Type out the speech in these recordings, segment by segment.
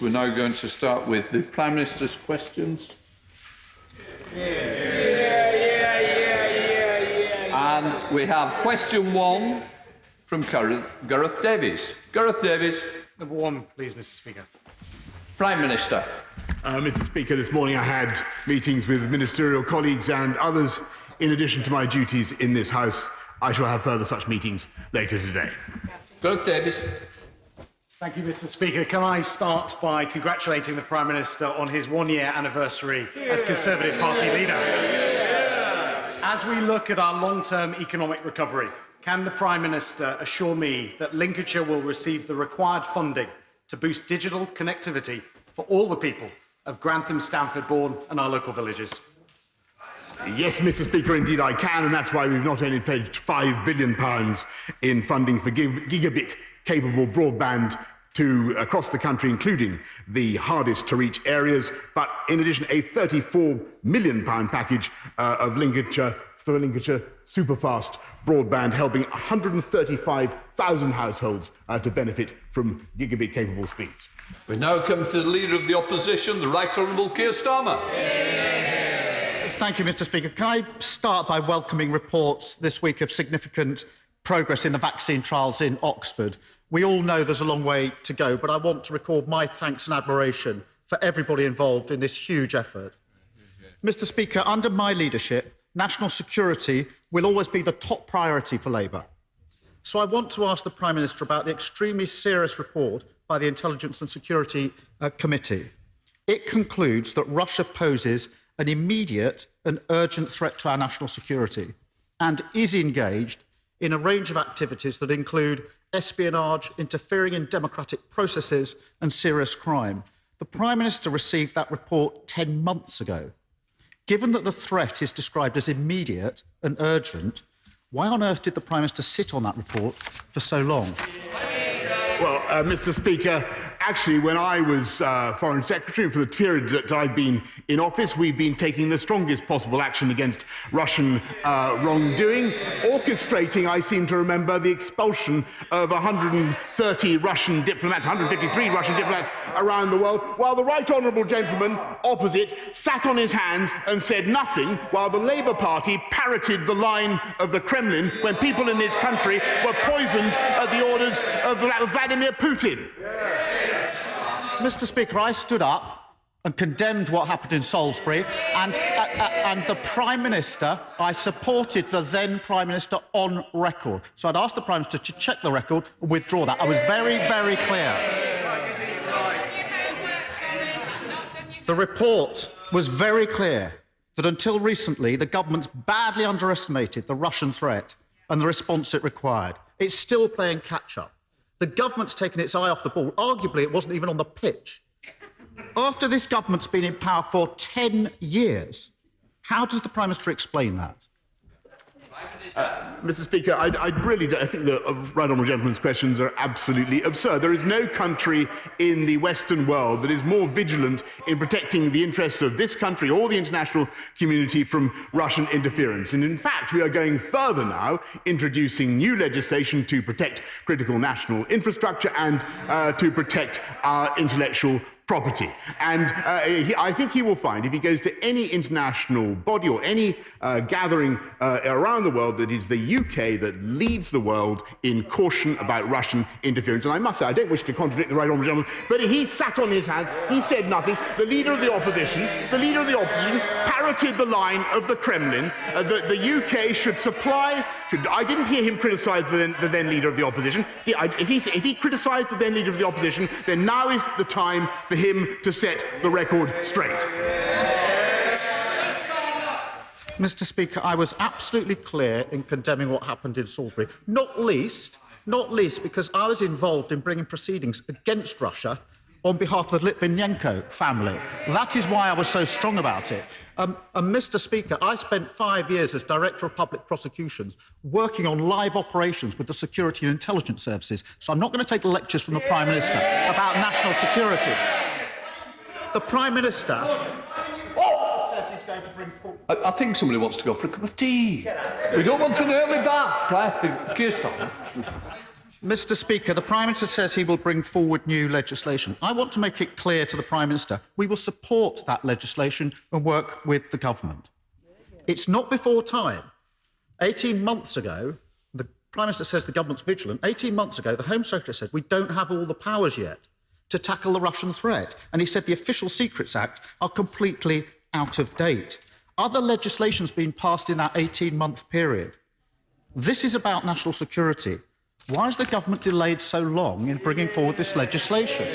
We're now going to start with the Prime Minister's questions. And we have question 1 from Gareth Davies. Gareth Davies. Number 1, please, Mr. Speaker. Prime Minister. Mr. Speaker, this morning I had meetings with ministerial colleagues and others in addition to my duties in this House. I shall have further such meetings later today. Gareth Davies. Thank you, Mr. Speaker. Can I start by congratulating the Prime Minister on his 1-year anniversary as Conservative Party leader? As we look at our long-term economic recovery, can the Prime Minister assure me that Lincolnshire will receive the required funding to boost digital connectivity for all the people of Grantham, Stamford, Bourne and our local villages? Yes, Mr. Speaker, indeed I can, and that's why we've not only pledged £5 billion in funding for gigabit-capable broadband across the country, including the hardest-to-reach areas, but in addition, a £34 million package of Lincolnshire superfast broadband, helping 135,000 households to benefit from gigabit-capable speeds. We now come to the Leader of the Opposition, the Right Honourable Keir Starmer. Thank you, Mr. Speaker. Can I start by welcoming reports this week of significant progress in the vaccine trials in Oxford? We all know there's a long way to go, but I want to record my thanks and admiration for everybody involved in this huge effort. Mr. Speaker, under my leadership, national security will always be the top priority for Labour. So I want to ask the Prime Minister about the extremely serious report by the Intelligence and Security Committee. It concludes that Russia poses an immediate and urgent threat to our national security and is engaged in a range of activities that include espionage, interfering in democratic processes and serious crime. The Prime Minister received that report 10 months ago. Given that the threat is described as immediate and urgent, why on earth did the Prime Minister sit on that report for so long? Well, Mr. Speaker, actually, when I was Foreign Secretary, for the period that I've been in office, we've been taking the strongest possible action against Russian wrongdoing, orchestrating, I seem to remember, the expulsion of 130 Russian diplomats, 153 Russian diplomats around the world, while the right honourable gentleman opposite sat on his hands and said nothing, while the Labour Party parroted the line of the Kremlin when people in this country were poisoned at the orders of Vladimir Putin. Mr. Speaker, I stood up and condemned what happened in Salisbury, and the Prime Minister, I supported the then Prime Minister on record. So I'd ask the Prime Minister to check the record and withdraw that. I was very, very clear. The report was very clear that until recently, the government's badly underestimated the Russian threat and the response it required. It's still playing catch-up. The government's taken its eye off the ball. Arguably, it wasn't even on the pitch. After this government's been in power for 10 years, how does the Prime Minister explain that? Mr. Speaker, I think the right honourable gentleman's questions are absolutely absurd. There is no country in the Western world that is more vigilant in protecting the interests of this country or the international community from Russian interference. And in fact, we are going further now, introducing new legislation to protect critical national infrastructure and to protect our intellectual property. And I think he will find, if he goes to any international body or any gathering around the world, that is the UK that leads the world in caution about Russian interference. And I must say, I don't wish to contradict the right honourable gentleman, but he sat on his hands, he said nothing. The Leader of the Opposition parroted the line of the Kremlin that the UK should supply. I didn't hear him criticise the then Leader of the Opposition. If he criticised the then Leader of the Opposition, then now is the time for him to set the record straight. Mr. Speaker, I was absolutely clear in condemning what happened in Salisbury, not least because I was involved in bringing proceedings against Russia on behalf of the Litvinenko family. That is why I was so strong about it. And Mr. Speaker, I spent 5 years as Director of Public Prosecutions working on live operations with the security and intelligence services, so I'm not going to take lectures from the Prime Minister about national security. The Prime Minister says he's going to bring forward... I think somebody wants to go for a cup of tea. We don't want an early bath, Keir Starmer. Mr. Speaker, the Prime Minister says he will bring forward new legislation. I want to make it clear to the Prime Minister we will support that legislation and work with the government. It's not before time. 18 months ago, the Prime Minister says the government's vigilant. 18 months ago, the Home Secretary said we don't have all the powers yet to tackle the Russian threat. And he said the Official Secrets Act are completely out of date. Other legislation's been passed in that 18-month period. This is about national security. Why has the government delayed so long in bringing forward this legislation?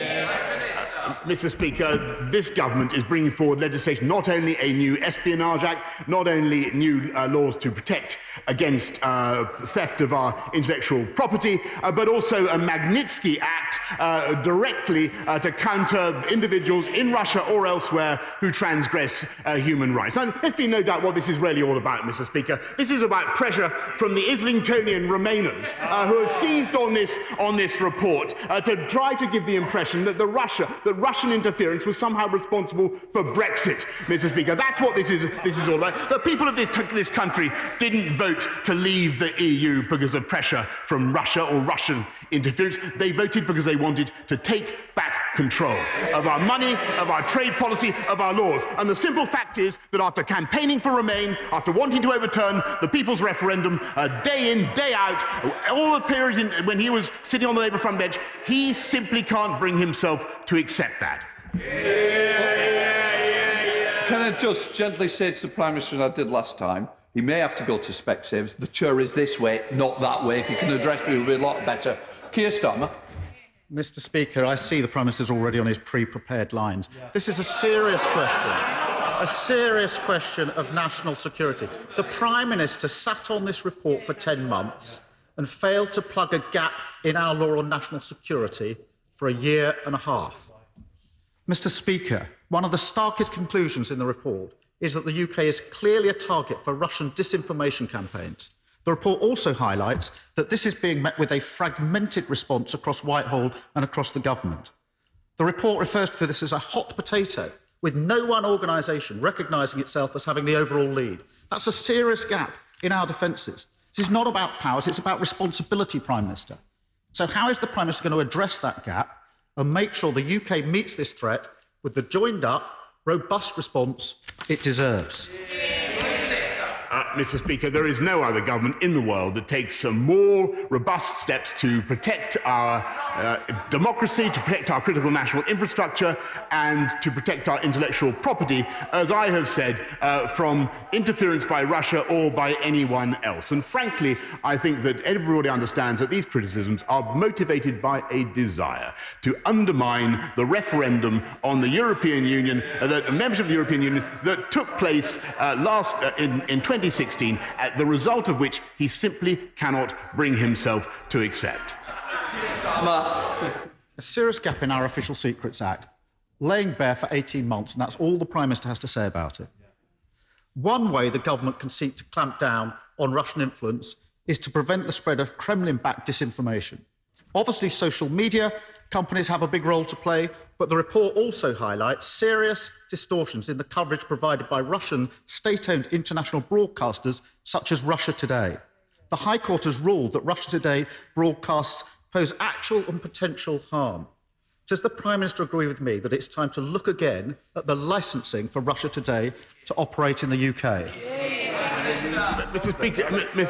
Mr. Speaker, this government is bringing forward legislation, not only a new Espionage Act, not only new laws to protect against theft of our intellectual property, but also a Magnitsky Act directly to counter individuals in Russia or elsewhere who transgress human rights. And there's been no doubt what this is really all about, Mr. Speaker. This is about pressure from the Islingtonian Remainers who have seized on this report to try to give the impression that Russian interference was somehow responsible for Brexit, Mr. Speaker. That's what this is all about. The people of this country didn't vote to leave the EU because of pressure from Russia or Russian interference. They voted because they wanted to take back control of our money, of our trade policy, of our laws. And the simple fact is that after campaigning for Remain, after wanting to overturn the people's referendum day in, day out, all the period when he was sitting on the Labour front bench, he simply can't bring himself to accept that. Can I just gently say to the Prime Minister, as I did last time, he may have to go to Specsavers. The chair is this way, not that way. If you can address me, it would be a lot better. Keir Starmer. Mr. Speaker, I see the Prime Minister's already on his pre-prepared lines. This is a serious question of national security. The Prime Minister sat on this report for 10 months and failed to plug a gap in our law on national security for a year and a half. Mr. Speaker, one of the starkest conclusions in the report is that the UK is clearly a target for Russian disinformation campaigns. The report also highlights that this is being met with a fragmented response across Whitehall and across the government. The report refers to this as a hot potato, with no one organisation recognising itself as having the overall lead. That's a serious gap in our defences. This is not about powers, it's about responsibility, Prime Minister. So how is the Prime Minister going to address that gap and make sure the UK meets this threat with the joined-up, robust response it deserves? Mr. Speaker, there is no other government in the world that takes some more robust steps to protect our democracy, to protect our critical national infrastructure, and to protect our intellectual property, as I have said, from interference by Russia or by anyone else. And frankly, I think that everybody understands that these criticisms are motivated by a desire to undermine the referendum on the European Union, that membership of the European Union, that took place in 2016, the result of which he simply cannot bring himself to accept. A serious gap in our Official Secrets Act, laying bare for 18 months, and that's all the Prime Minister has to say about it. One way the government can seek to clamp down on Russian influence is to prevent the spread of Kremlin-backed disinformation. Obviously, social media companies have a big role to play, but the report also highlights serious distortions in the coverage provided by Russian state-owned international broadcasters such as Russia Today. The High Court has ruled that Russia Today broadcasts pose actual and potential harm. Does the Prime Minister agree with me that it's time to look again at the licensing for Russia Today to operate in the UK? Mr.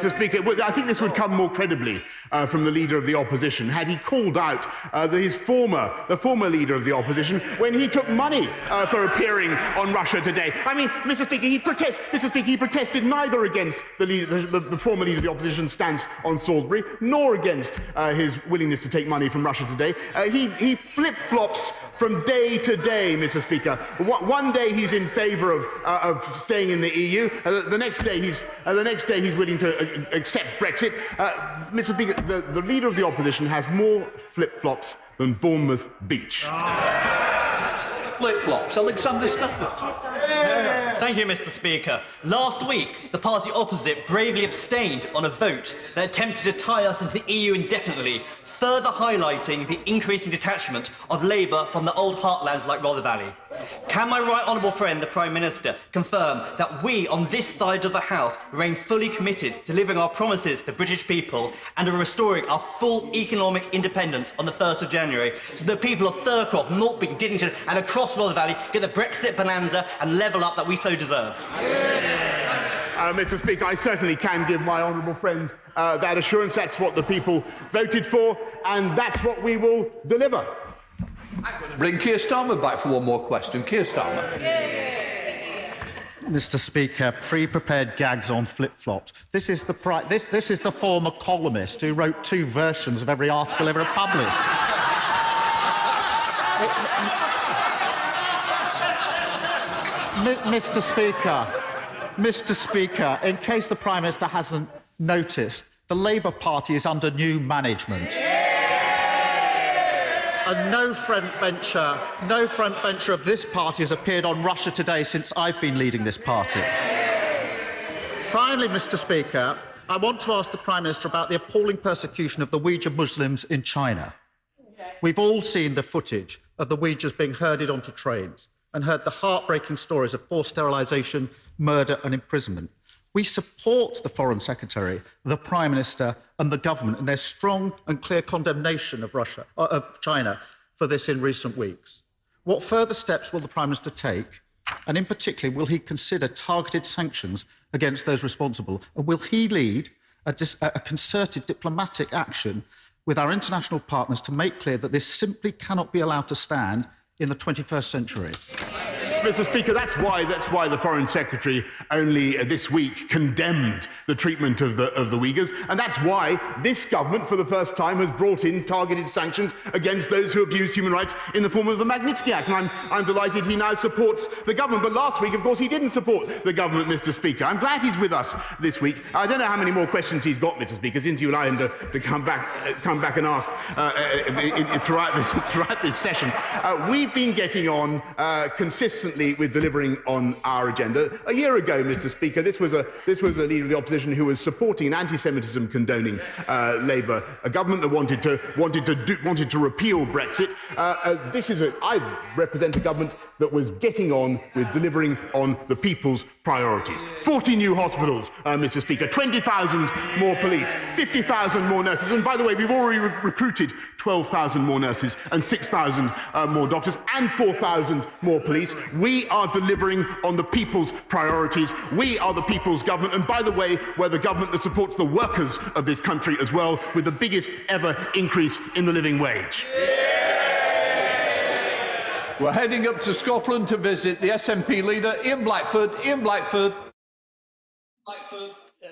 Speaker, I think this would come more credibly from the Leader of the Opposition had he called out the former Leader of the Opposition when he took money for appearing on Russia Today. I mean, Mr. Speaker, he protested neither against the former Leader of the Opposition's stance on Salisbury, nor against his willingness to take money from Russia Today. He flip-flops from day to day, Mr. Speaker. One day he's in favour of staying in the EU. The next day he's willing to accept Brexit. Mr. Speaker, the Leader of the Opposition has more flip-flops than Bournemouth Beach. Flip-flops. Alexander Stafford. Thank you, Mr. Speaker. Last week, the party opposite bravely abstained on a vote that attempted to tie us into the EU indefinitely, further highlighting the increasing detachment of Labour from the old heartlands like Rother Valley. Can my right honourable friend, the Prime Minister, confirm that we on this side of the House remain fully committed to delivering our promises to the British people and to restoring our full economic independence on the 1st of January, so the people of Thurcroft, Maltby, Diddington and across Rother Valley get the Brexit bonanza and level up that we so deserve? Mr. Speaker, I certainly can give my honourable friend that assurance. That's what the people voted for, and that's what we will deliver. Bring Keir Starmer back for one more question. Keir Starmer. Mr. Speaker, pre-prepared gags on flip-flops. This is the former columnist who wrote 2 versions of every article ever published. Mr. Speaker, in case the Prime Minister hasn't noticed, the Labour Party is under new management. And no front bencher of this party has appeared on Russia Today since I've been leading this party. Finally, Mr. Speaker, I want to ask the Prime Minister about the appalling persecution of the Uyghur Muslims in China. We've all seen the footage of the Uyghurs being herded onto trains and heard the heartbreaking stories of forced sterilisation, murder and imprisonment. We support the Foreign Secretary, the Prime Minister and the government in their strong and clear condemnation of China for this in recent weeks. What further steps will the Prime Minister take? And in particular, will he consider targeted sanctions against those responsible? And will he lead a concerted diplomatic action with our international partners to make clear that this simply cannot be allowed to stand in the 21st century? Mr. Speaker, that's why the Foreign Secretary only this week condemned the treatment of the Uyghurs, and that's why this government, for the first time, has brought in targeted sanctions against those who abuse human rights in the form of the Magnitsky Act. And I'm delighted he now supports the government. But last week, of course, he didn't support the government, Mr. Speaker. I'm glad he's with us this week. I don't know how many more questions he's got, Mr. Speaker, since you allow him to come back and ask throughout this session. We've been getting on consistently with delivering on our agenda. A year ago, Mr. Speaker, this was a leader of the opposition who was supporting an anti-Semitism condoning Labour, a government that wanted to repeal Brexit. I represent a government that was getting on with delivering on the people's priorities. 40 new hospitals, Mr. Speaker, 20,000 more police, 50,000 more nurses, and by the way, we've already recruited 12,000 more nurses and 6,000 more doctors and 4,000 more police. We are delivering on the people's priorities. We are the people's government, and by the way, we're the government that supports the workers of this country as well, with the biggest ever increase in the living wage. We're heading up to Scotland to visit the SNP leader, Ian Blackford. Ian Blackford.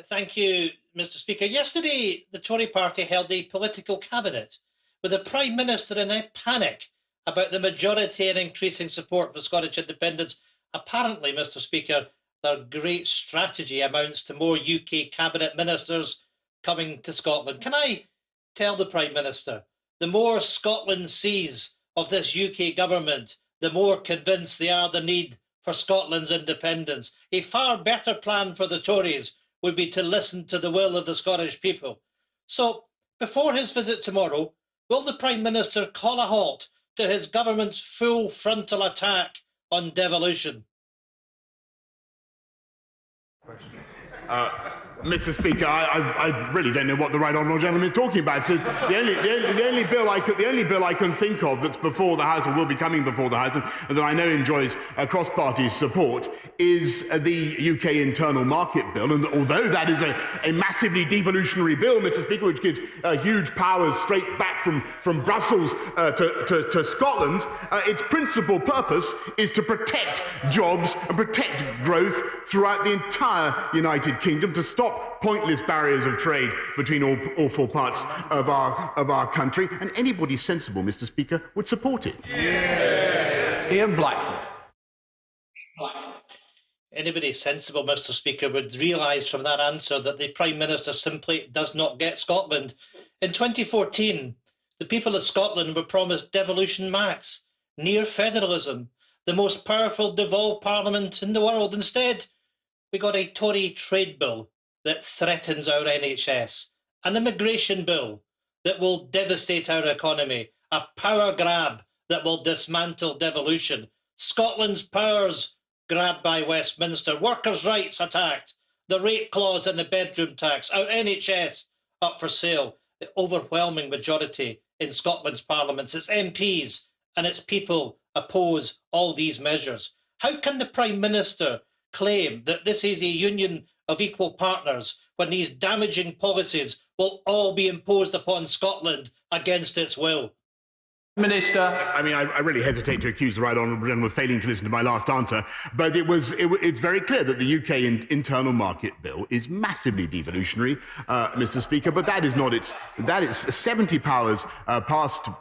Thank you, Mr. Speaker. Yesterday, the Tory party held a political cabinet with the Prime Minister in a panic about the majority and increasing support for Scottish independence. Apparently, Mr. Speaker, their great strategy amounts to more UK cabinet ministers coming to Scotland. Can I tell the Prime Minister, the more Scotland sees of this UK government, the more convinced they are the need for Scotland's independence. A far better plan for the Tories would be to listen to the will of the Scottish people. So, before his visit tomorrow, will the Prime Minister call a halt to his government's full frontal attack on devolution? Mr. Speaker, I really don't know what the right honourable gentleman is talking about. So the only bill I can think of that's before the House or will be coming before the House and that I know enjoys cross-party support is the UK Internal Market Bill. And although that is a massively devolutionary bill, Mr. Speaker, which gives huge powers straight back from Brussels to Scotland, its principal purpose is to protect jobs and protect growth throughout the entire United Kingdom, to stop pointless barriers of trade between all four parts of our country, and anybody sensible, Mr. Speaker, would support it. Yeah. Ian Blackford. Anybody sensible, Mr. Speaker, would realise from that answer that the Prime Minister simply does not get Scotland. In 2014, the people of Scotland were promised devolution max, near federalism, the most powerful devolved parliament in the world. Instead, we got a Tory trade bill that threatens our NHS, an immigration bill that will devastate our economy, a power grab that will dismantle devolution. Scotland's powers grabbed by Westminster, workers' rights attacked, the rate clause in the bedroom tax, our NHS up for sale. The overwhelming majority in Scotland's parliaments, its MPs and its people oppose all these measures. How can the Prime Minister claim that this is a union of equal partners when these damaging policies will all be imposed upon Scotland against its will? Minister. I mean, I really hesitate to accuse the right honourable gentleman of failing to listen to my last answer, but it's very clear that the UK internal market bill is massively devolutionary, Mr. Speaker. But that is not its. That is 70 powers passed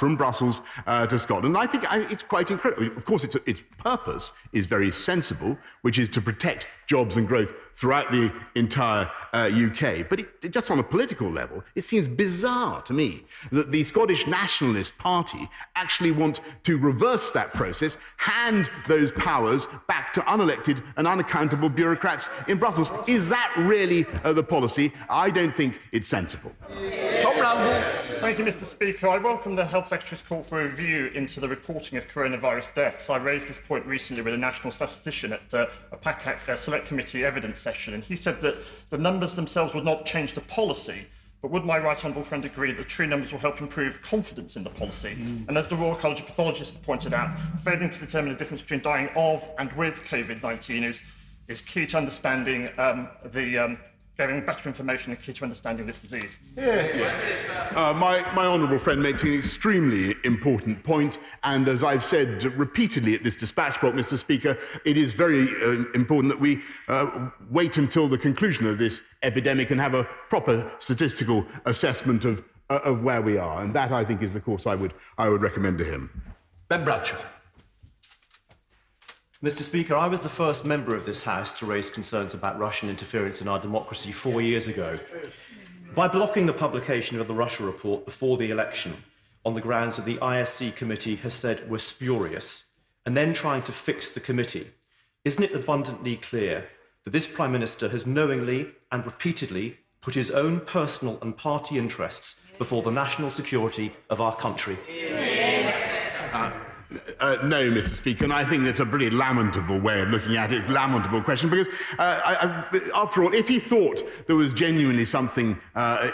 from Brussels to Scotland. And I think it's quite incredible. Of course, its purpose is very sensible, which is to protect jobs and growth throughout the entire UK. But just on a political level, it seems bizarre to me that the Scottish Nationalist Party actually want to reverse that process, hand those powers back to unelected and unaccountable bureaucrats in Brussels. Is that really the policy? I don't think it's sensible. Tom Randall. Thank you, Mr. Speaker. I welcome the Health Secretary's call for a review into the reporting of coronavirus deaths. I raised this point recently with a national statistician at a PACAC Select Committee evidence session, and he said that the numbers themselves would not change the policy, but would my right honourable friend agree that the true numbers will help improve confidence in the policy? And as the Royal College of Pathologists have pointed out, failing to determine the difference between dying of and with COVID-19 is key to understanding getting better information and key to understanding this disease. My honourable friend makes an extremely important point, and as I've said repeatedly at this dispatch box, Mr. Speaker, it is very important that we wait until the conclusion of this epidemic and have a proper statistical assessment of where we are, and that I think is the course I would recommend to him. Ben Bradshaw. Mr. Speaker, I was the first member of this House to raise concerns about Russian interference in our democracy 4 years ago. By blocking the publication of the Russia report before the election on the grounds that the ISC committee has said we're spurious, and then trying to fix the committee, isn't it abundantly clear that this Prime Minister has knowingly and repeatedly put his own personal and party interests before the national security of our country? No, Mr. Speaker, and I think that's a pretty lamentable way of looking at it, lamentable question, because after all, if he thought there was genuinely something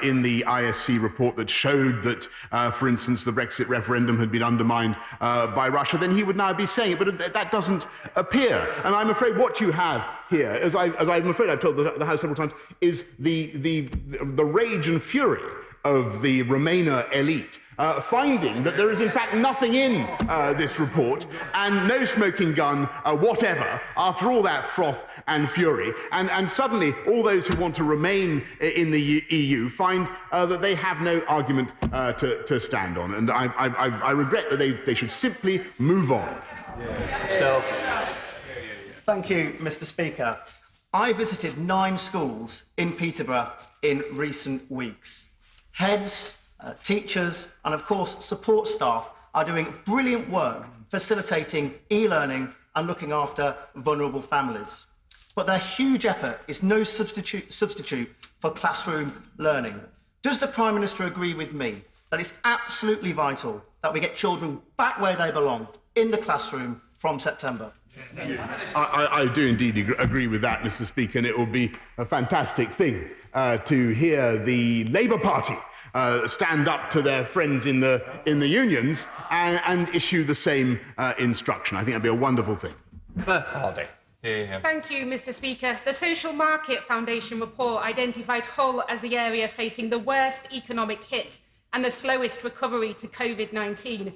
in the ISC report that showed that, for instance, the Brexit referendum had been undermined by Russia, then he would now be saying it, but that doesn't appear. And I'm afraid what you have here, as I'm afraid I've told the House several times, is the rage and fury of the Remainer elite, finding that there is in fact nothing in this report and no smoking gun whatever after all that froth and fury, and suddenly all those who want to remain in the EU find that they have no argument to stand on, and I regret that they should simply move on. Still. Thank you, Mr. Speaker. I visited 9 schools in Peterborough in recent weeks. Heads, teachers and, of course, support staff are doing brilliant work facilitating e-learning and looking after vulnerable families. But their huge effort is no substitute for classroom learning. Does the Prime Minister agree with me that it's absolutely vital that we get children back where they belong, in the classroom, from September? I do indeed agree with that, Mr. Speaker, and it will be a fantastic thing to hear the Labour Party stand up to their friends in the unions and issue the same instruction. I think that'd be a wonderful thing. Hardy. Thank you, Mr. Speaker. The Social Market Foundation report identified Hull as the area facing the worst economic hit and the slowest recovery to COVID-19.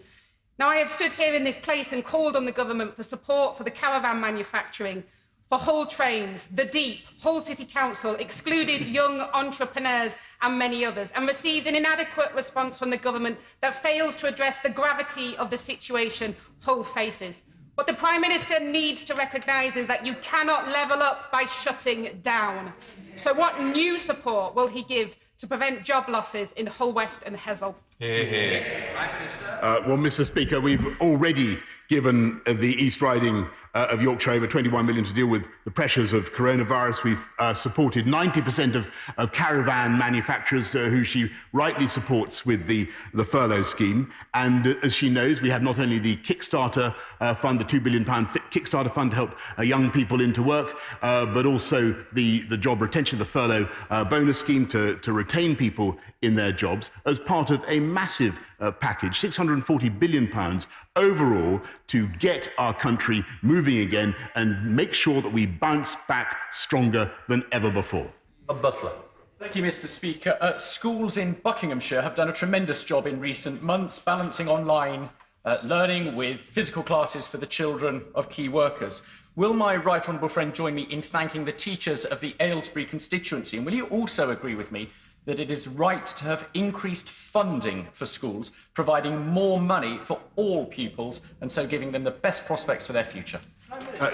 Now, I have stood here in this place and called on the government for support for the caravan manufacturing, for Hull Trains, the Deep, Hull City Council, excluded young entrepreneurs and many others, and received an inadequate response from the government that fails to address the gravity of the situation Hull faces. What the Prime Minister needs to recognise is that you cannot level up by shutting down. So what new support will he give to prevent job losses in Hull West and Hessel? Well, Mr. Speaker, we've already given the East Riding of Yorkshire over 21 million to deal with the pressures of coronavirus. We've supported 90% of caravan manufacturers who she rightly supports with the furlough scheme. And as she knows, we have not only the Kickstarter fund, the £2 billion Kickstarter fund to help young people into work, but also the job retention, the furlough bonus scheme to retain people in their jobs as part of a massive package, £640 billion overall, to get our country moving again and make sure that we bounce back stronger than ever before. Butler. Thank you, Mr. Speaker. Schools in Buckinghamshire have done a tremendous job in recent months balancing online learning with physical classes for the children of key workers. Will my right honourable friend join me in thanking the teachers of the Aylesbury constituency? And will you also agree with me that it is right to have increased funding for schools, providing more money for all pupils, and so giving them the best prospects for their future?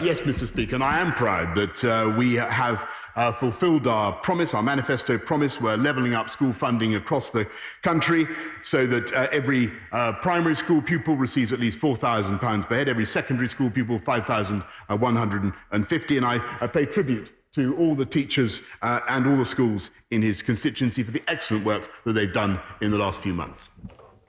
Yes, Mr. Speaker, and I am proud that we have fulfilled our promise, our manifesto promise. We're levelling up school funding across the country so that every primary school pupil receives at least £4,000 per head, every secondary school pupil £5,150, and I pay tribute to all the teachers and all the schools in his constituency for the excellent work that they've done in the last few months.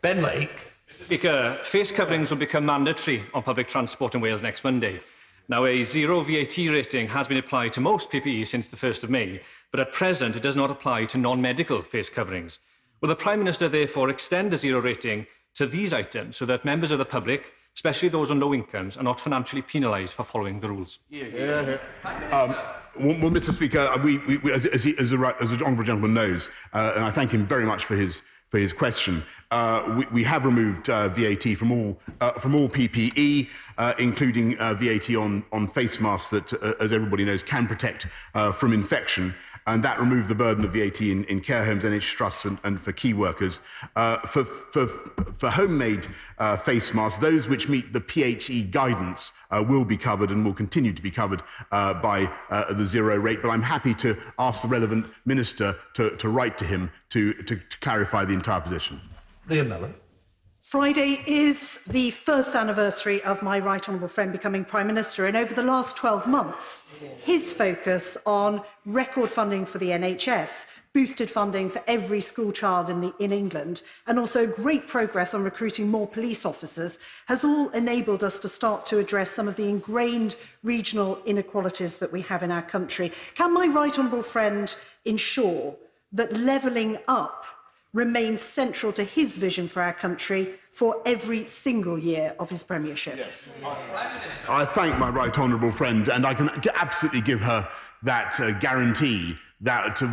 Ben Lake. Mr. Speaker, face coverings will become mandatory on public transport in Wales next Monday. Now, a zero VAT rating has been applied to most PPEs since the 1st of May, but at present it does not apply to non-medical face coverings. Will the Prime Minister therefore extend the zero rating to these items so that members of the public, especially those on low incomes, are not financially penalised for following the rules? Well, Mr. Speaker, as the honourable gentleman knows, and I thank him very much for his question, we have removed VAT from all PPE, including VAT on face masks that, as everybody knows, can protect from infection. And that removed the burden of VAT in care homes, NHS trusts, and for key workers. For homemade face masks, those which meet the PHE guidance will be covered and will continue to be covered by the zero rate. But I'm happy to ask the relevant minister to write to him to clarify the entire position. Liam Mellon. Friday is the first anniversary of my right honourable friend becoming Prime Minister, and over the last 12 months, his focus on record funding for the NHS, boosted funding for every school child in England, and also great progress on recruiting more police officers, has all enabled us to start to address some of the ingrained regional inequalities that we have in our country. Can my right honourable friend ensure that levelling up remains central to his vision for our country for every single year of his premiership? Yes. I thank my right honourable friend, and I can absolutely give her that guarantee that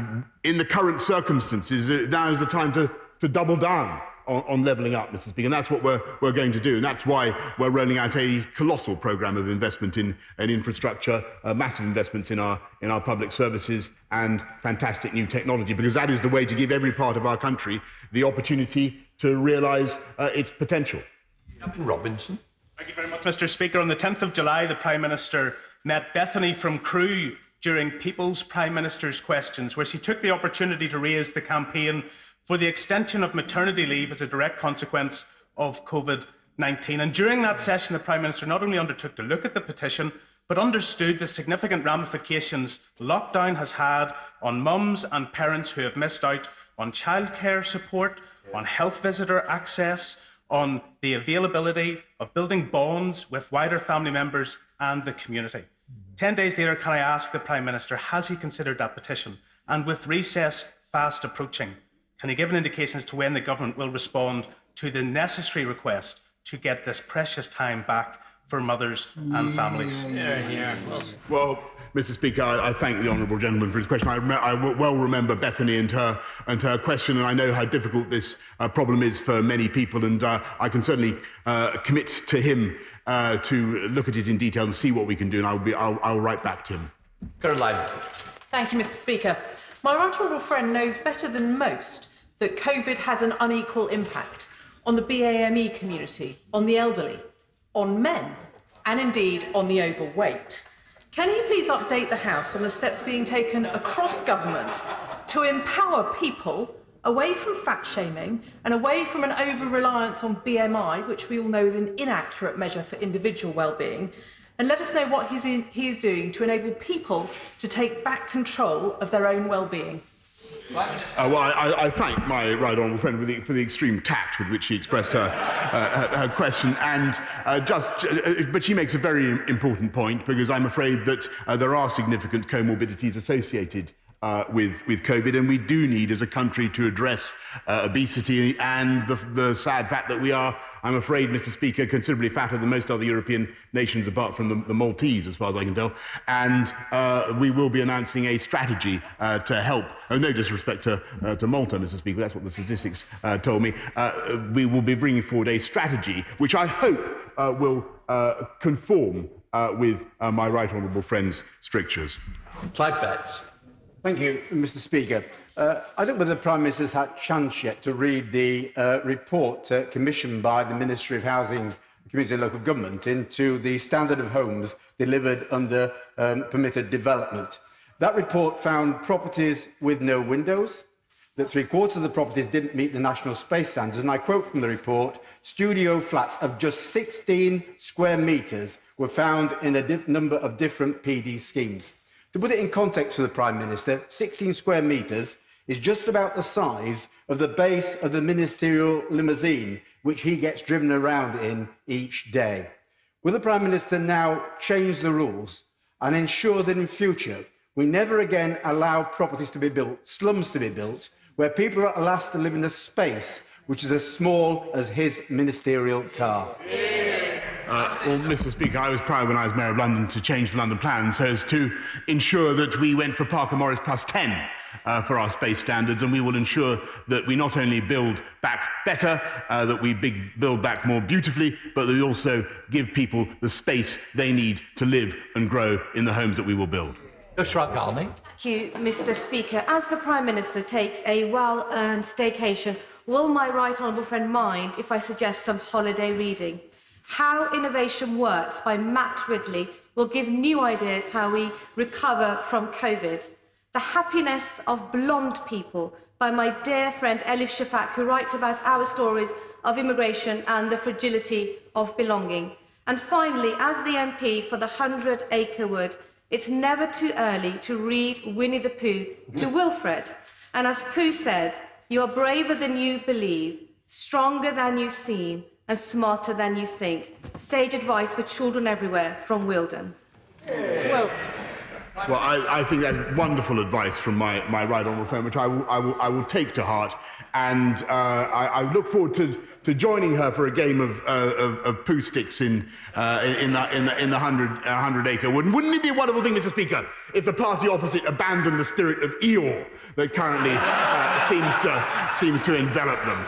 in the current circumstances, now is the time to double down on levelling up, Mr. Speaker, and that's what we're going to do, and that's why we're rolling out a colossal programme of investment in infrastructure, massive investments in our public services, and fantastic new technology, because that is the way to give every part of our country the opportunity to realise its potential. Robinson. Thank you very much, Mr. Speaker. On the 10th of July, the Prime Minister met Bethany from Crewe during People's Prime Minister's Questions, where she took the opportunity to raise the campaign for the extension of maternity leave as a direct consequence of COVID-19. And during that session, the Prime Minister not only undertook to look at the petition, but understood the significant ramifications lockdown has had on mums and parents who have missed out on childcare support, on health visitor access, on the availability of building bonds with wider family members and the community. 10 days later, can I ask the Prime Minister, has he considered that petition? And with recess fast approaching, can he give an indication as to when the government will respond to the necessary request to get this precious time back for mothers and families? Well, Mr. Speaker, I thank the honourable gentleman for his question. I well remember Bethany and her question, and I know how difficult this problem is for many people, and I can certainly commit to him to look at it in detail and see what we can do, and I'll write back to him. Caroline. Thank you, Mr. Speaker. My right honourable friend knows better than most that COVID has an unequal impact on the BAME community, on the elderly, on men, and indeed on the overweight. Can he please update the House on the steps being taken across government to empower people away from fat shaming and away from an over-reliance on BMI, which we all know is an inaccurate measure for individual well-being, and let us know what he is doing to enable people to take back control of their own well-being. Well, I thank my right honourable friend for the extreme tact with which she expressed her question, and but she makes a very important point, because I'm afraid that there are significant comorbidities associated with COVID, and we do need, as a country, to address obesity and the sad fact that we are, I'm afraid, Mr. Speaker, considerably fatter than most other European nations, apart from the Maltese, as far as I can tell. And we will be announcing a strategy to help. No disrespect to Malta, Mr. Speaker, that's what the statistics told me. We will be bringing forward a strategy which I hope will conform with my right honourable friend's strictures. Clive Betts. Thank you, Mr. Speaker. I don't know whether the Prime Minister's had a chance yet to read the report commissioned by the Ministry of Housing, Community and Local Government into the standard of homes delivered under permitted development. That report found properties with no windows, that 3/4 of the properties didn't meet the national space standards, and I quote from the report, studio flats of just 16 square metres were found in a number of different PD schemes. To put it in context for the Prime Minister, 16 square metres is just about the size of the base of the ministerial limousine which he gets driven around in each day. Will the Prime Minister now change the rules and ensure that in future we never again allow properties to be built, slums to be built, where people are asked to live in a space which is as small as his ministerial car? Well, Mr. Speaker, I was proud when I was Mayor of London to change the London plan so as to ensure that we went for Parker Morris +10 for our space standards, and we will ensure that we not only build back better, that we build back more beautifully, but that we also give people the space they need to live and grow in the homes that we will build. Thank you, Mr. Speaker. As the Prime Minister takes a well-earned staycation, will my right honourable friend mind if I suggest some holiday reading? How Innovation Works by Matt Ridley will give new ideas how we recover from COVID. The Happiness of Blonde People by my dear friend Elif Shafak, who writes about our stories of immigration and the fragility of belonging. And finally, as the MP for the 100-acre wood, it's never too early to read Winnie the Pooh to Wilfred. And as Pooh said, you are braver than you believe, stronger than you seem, and smarter than you think. Sage advice for children everywhere from Wilden. Well, I think that's wonderful advice from my right honourable friend, which I will take to heart, and I look forward to joining her for a game of poo sticks in the 100-acre wood. And wouldn't it be a wonderful thing, Mr. Speaker, if the party opposite abandoned the spirit of Eeyore that currently seems to envelop them?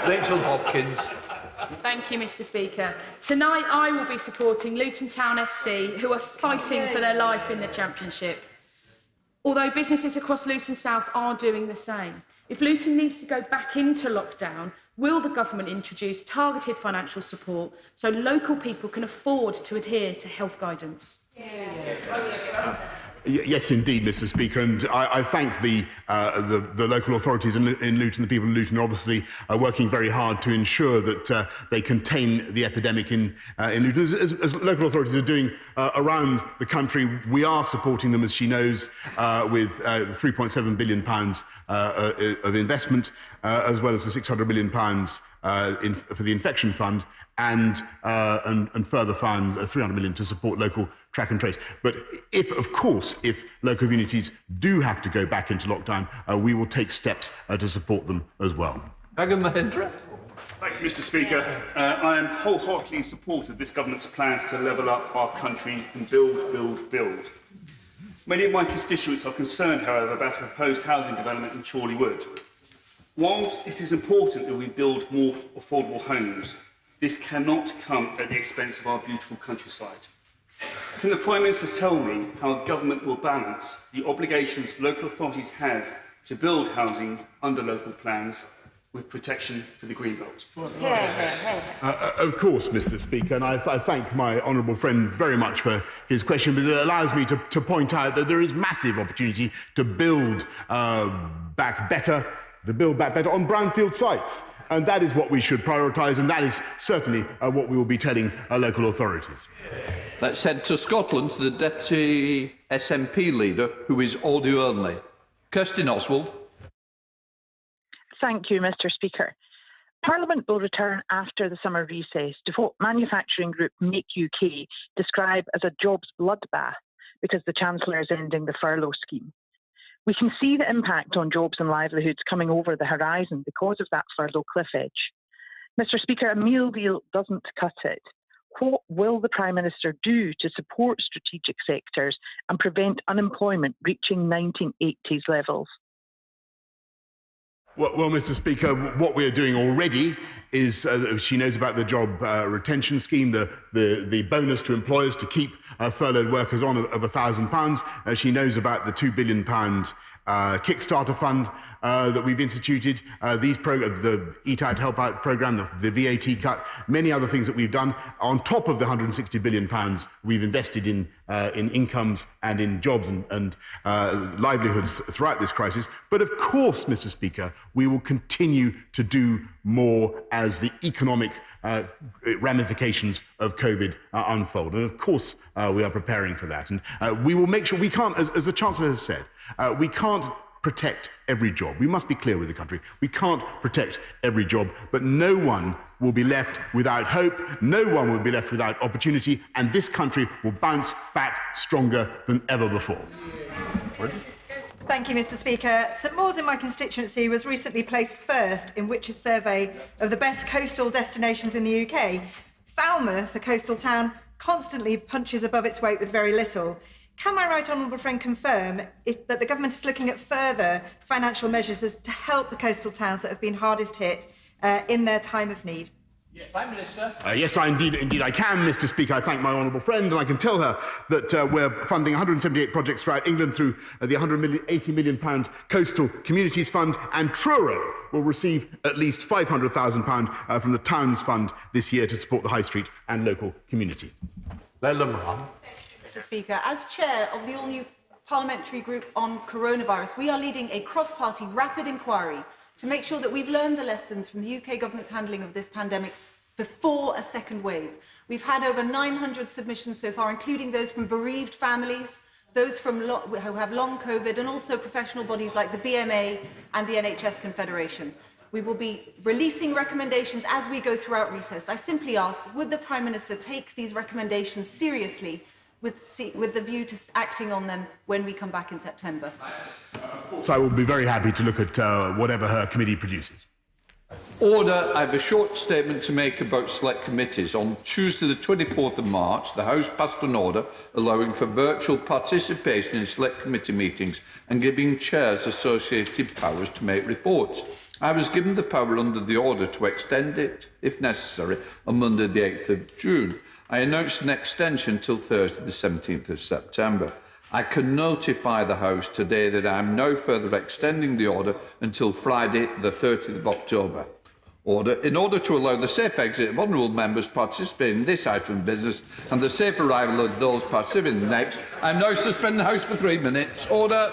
Rachel Hopkins. Thank you, Mr. Speaker. Tonight I will be supporting Luton Town FC, who are fighting for their life in the Championship. Although businesses across Luton South are doing the same. If Luton needs to go back into lockdown, will the government introduce targeted financial support so local people can afford to adhere to health guidance? Yes, indeed, Mr. Speaker, and I thank the local authorities in Luton. The people of Luton are obviously working very hard to ensure that they contain the epidemic in Luton, as local authorities are doing around the country. We are supporting them, as she knows, with £3.7 billion of investment, as well as the £600 million for the infection fund, and further funds, £300 million to support local track and trace. But if local communities do have to go back into lockdown, we will take steps to support them as well. Megan Mahindra. Thank you, Mr. Speaker. I am wholeheartedly in support of this government's plans to level up our country and build. Many of my constituents are concerned, however, about a proposed housing development in Chorley Wood. Whilst it is important that we build more affordable homes, this cannot come at the expense of our beautiful countryside. Can the Prime Minister tell me how the government will balance the obligations local authorities have to build housing under local plans with protection for the greenbelt? Of course, Mr. Speaker, and I thank my honourable friend very much for his question, because it allows me to point out that there is massive opportunity to build back better on brownfield sites. And that is what we should prioritise, and that is certainly what we will be telling local authorities. Let's head to Scotland to the Deputy SNP leader, who is audio only. Kirstin Oswald. Thank you, Mr Speaker. Parliament will return after the summer recess to what manufacturing group Make UK describe as a jobs bloodbath because the Chancellor is ending the furlough scheme. We can see the impact on jobs and livelihoods coming over the horizon because of that furlough cliff edge. Mr Speaker, a meal deal doesn't cut it. What will the Prime Minister do to support strategic sectors and prevent unemployment reaching 1980s levels? Well, Mr Speaker, what we are doing already is, she knows about the job retention scheme, the bonus to employers to keep furloughed workers on of £1,000. She knows about the £2 billion Kickstarter fund that we've instituted, these programs, the Eat Out, Help Out programme, the VAT cut, many other things that we've done on top of the £160 billion we've invested in incomes and in jobs and livelihoods throughout this crisis. But of course, Mr Speaker, we will continue to do more as the economic ramifications of COVID unfold. And of course, we are preparing for that. And we will make sure we can't, as the Chancellor has said, we can't protect every job. We must be clear with the country. We can't protect every job, but no one will be left without hope. No one will be left without opportunity, and this country will bounce back stronger than ever before. Thank you, Mr Speaker. St Mawes in my constituency was recently placed first in Which's survey of the best coastal destinations in the UK. Falmouth, a coastal town, constantly punches above its weight with very little. Can my right honourable friend confirm that the government is looking at further financial measures to help the coastal towns that have been hardest hit in their time of need? Yes. Prime Minister. Yes, indeed I can, Mr Speaker. I thank my honourable friend, and I can tell her that we're funding 178 projects throughout England through the £180 million Coastal Communities Fund, and Truro will receive at least £500,000 from the Towns Fund this year to support the High Street and local community. Mr Speaker, as chair of the all-new parliamentary group on coronavirus, we are leading a cross-party rapid inquiry to make sure that we've learned the lessons from the UK government's handling of this pandemic before a second wave. We've had over 900 submissions so far, including those from bereaved families, those from who have long COVID, and also professional bodies like the BMA and the NHS Confederation. We will be releasing recommendations as we go throughout recess. I simply ask, would the Prime Minister take these recommendations seriously with the view to acting on them when we come back in September? So I will be very happy to look at whatever her committee produces. Order. I have a short statement to make about select committees. On Tuesday, the 24th of March, the House passed an order allowing for virtual participation in select committee meetings and giving chairs associated powers to make reports. I was given the power under the order to extend it, if necessary, on Monday, the 8th of June. I announced an extension till Thursday, the 17th of September. I can notify the House today that I am no further extending the order until Friday, the 30th of October. In order to allow the safe exit of honourable members participating in this item of business and the safe arrival of those participating in the next, I am now suspending the House for 3 minutes. Order.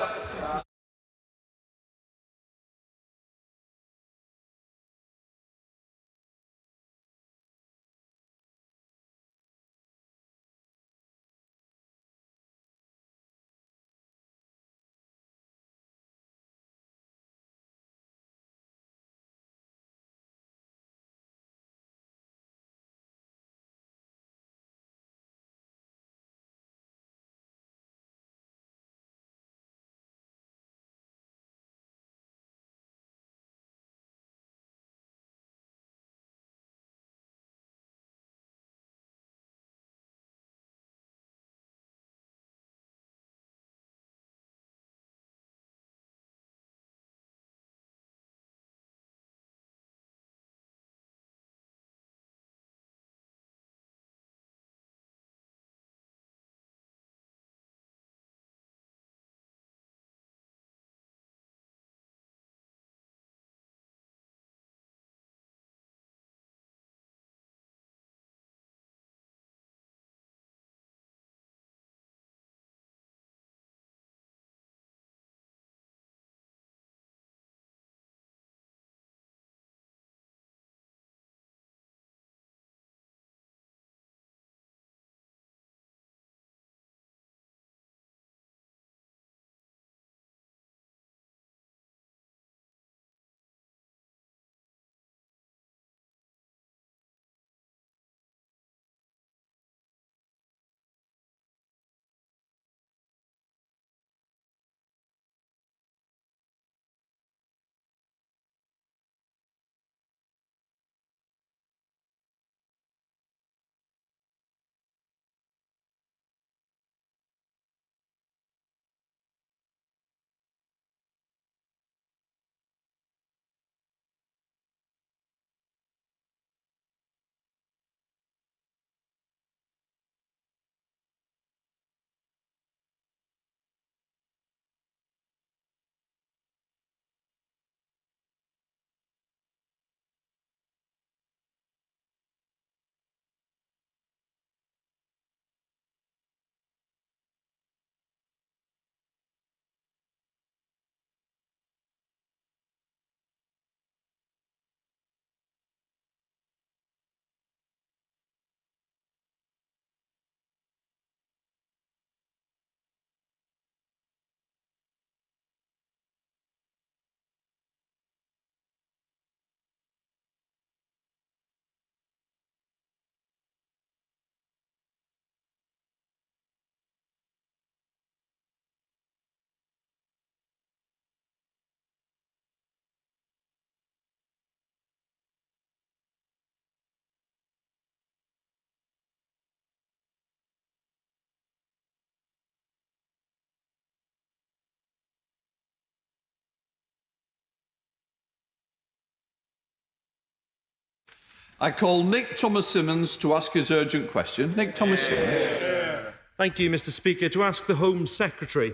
I call Nick Thomas-Symonds to ask his urgent question. Nick Thomas-Symonds. Thank you, Mr. Speaker. To ask the Home Secretary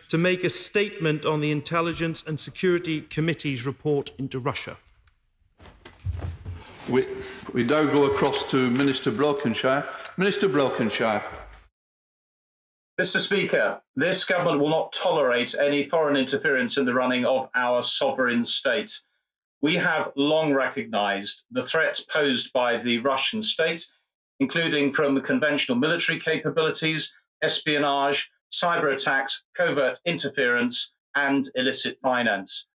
to make a statement on the Intelligence and Security Committee's report into Russia. We now go across to Minister Brokenshire. Minister Brokenshire. Mr. Speaker, this government will not tolerate any foreign interference in the running of our sovereign state. We have long recognised the threat posed by the Russian state, including from conventional military capabilities, espionage, cyber attacks, covert interference, and illicit finance.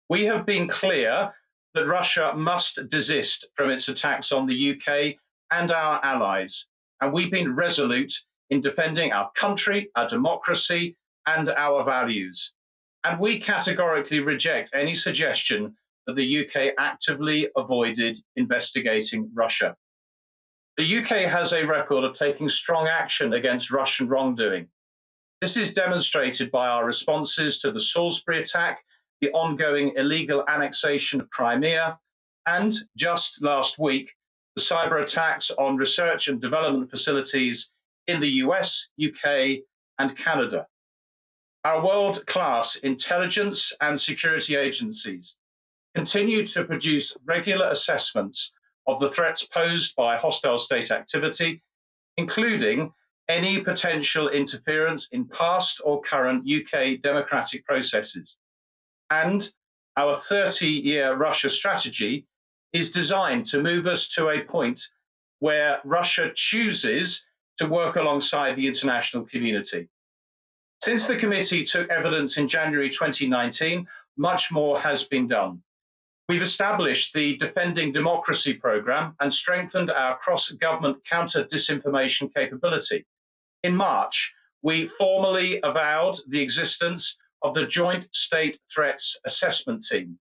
We have been clear that Russia must desist from its attacks on the UK and our allies, and we've been resolute in defending our country, our democracy, and our values. And we categorically reject any suggestion that the UK actively avoided investigating Russia. The UK has a record of taking strong action against Russian wrongdoing. This is demonstrated by our responses to the Salisbury attack, the ongoing illegal annexation of Crimea, and just last week, the cyber attacks on research and development facilities in the US, UK, and Canada. Our world-class intelligence and security agencies continue to produce regular assessments of the threats posed by hostile state activity, including any potential interference in past or current UK democratic processes. And our 30-year Russia strategy is designed to move us to a point where Russia chooses to work alongside the international community. Since the committee took evidence in January 2019, much more has been done. We've established the Defending Democracy programme and strengthened our cross-government counter-disinformation capability. In March, we formally avowed the existence of the Joint State Threats Assessment Team.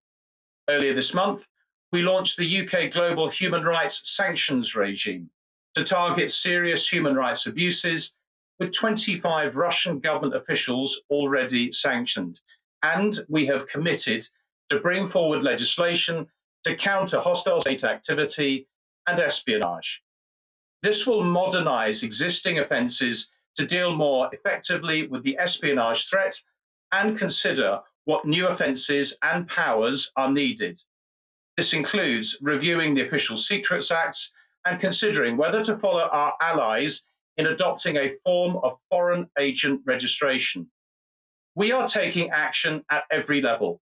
Earlier this month, we launched the UK Global Human Rights Sanctions Regime to target serious human rights abuses, with 25 Russian government officials already sanctioned. And we have committed to bring forward legislation to counter hostile state activity and espionage. This will modernise existing offences to deal more effectively with the espionage threat and consider what new offences and powers are needed. This includes reviewing the Official Secrets Acts and considering whether to follow our allies in adopting a form of foreign agent registration. We are taking action at every level.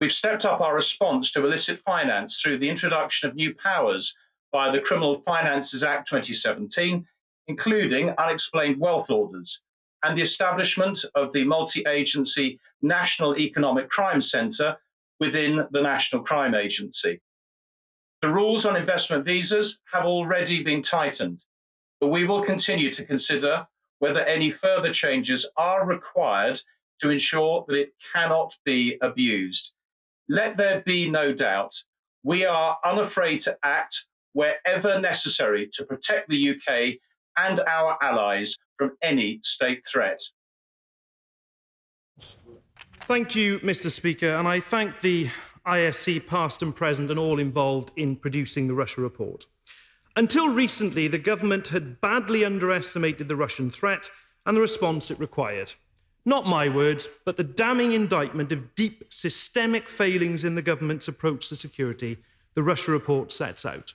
We've stepped up our response to illicit finance through the introduction of new powers via the Criminal Finances Act 2017, including unexplained wealth orders, and the establishment of the multi-agency National Economic Crime Centre within the National Crime Agency. The rules on investment visas have already been tightened, but we will continue to consider whether any further changes are required to ensure that it cannot be abused. Let there be no doubt, we are unafraid to act wherever necessary to protect the UK and our allies from any state threat. Thank you, Mr. Speaker, and I thank the ISC past and present and all involved in producing the Russia report. Until recently, the government had badly underestimated the Russian threat and the response it required. Not my words, but the damning indictment of deep systemic failings in the government's approach to security the Russia report sets out.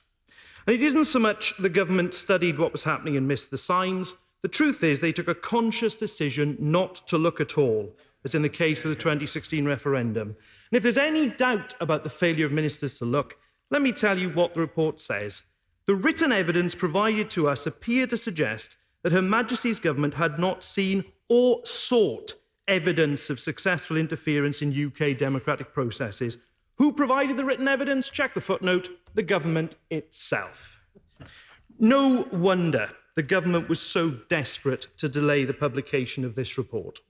And it isn't so much the government studied what was happening and missed the signs. The truth is they took a conscious decision not to look at all, as in the case of the 2016 referendum. And if there's any doubt about the failure of ministers to look, let me tell you what the report says. The written evidence provided to us appeared to suggest that Her Majesty's government had not seen or sought evidence of successful interference in UK democratic processes. Who provided the written evidence? Check the footnote, the government itself. No wonder the government was so desperate to delay the publication of this report.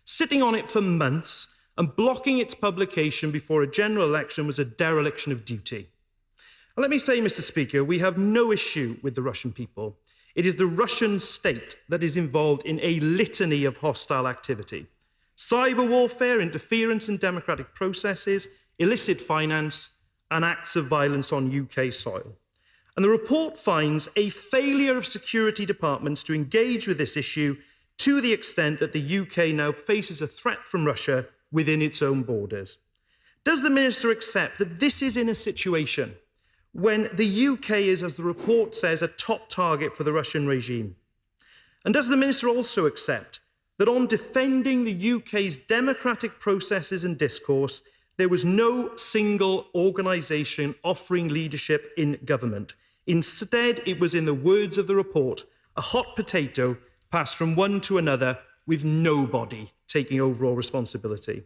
Sitting on it for months and blocking its publication before a general election was a dereliction of duty. And let me say, Mr. Speaker, we have no issue with the Russian people. It is the Russian state that is involved in a litany of hostile activity. Cyber warfare, interference in democratic processes, illicit finance, and acts of violence on UK soil. And the report finds a failure of security departments to engage with this issue to the extent that the UK now faces a threat from Russia within its own borders. Does the Minister accept that this is in a situation when the UK is, as the report says, a top target for the Russian regime? And does the Minister also accept that on defending the UK's democratic processes and discourse, there was no single organisation offering leadership in government? Instead, it was, in the words of the report, a hot potato passed from one to another with nobody taking overall responsibility.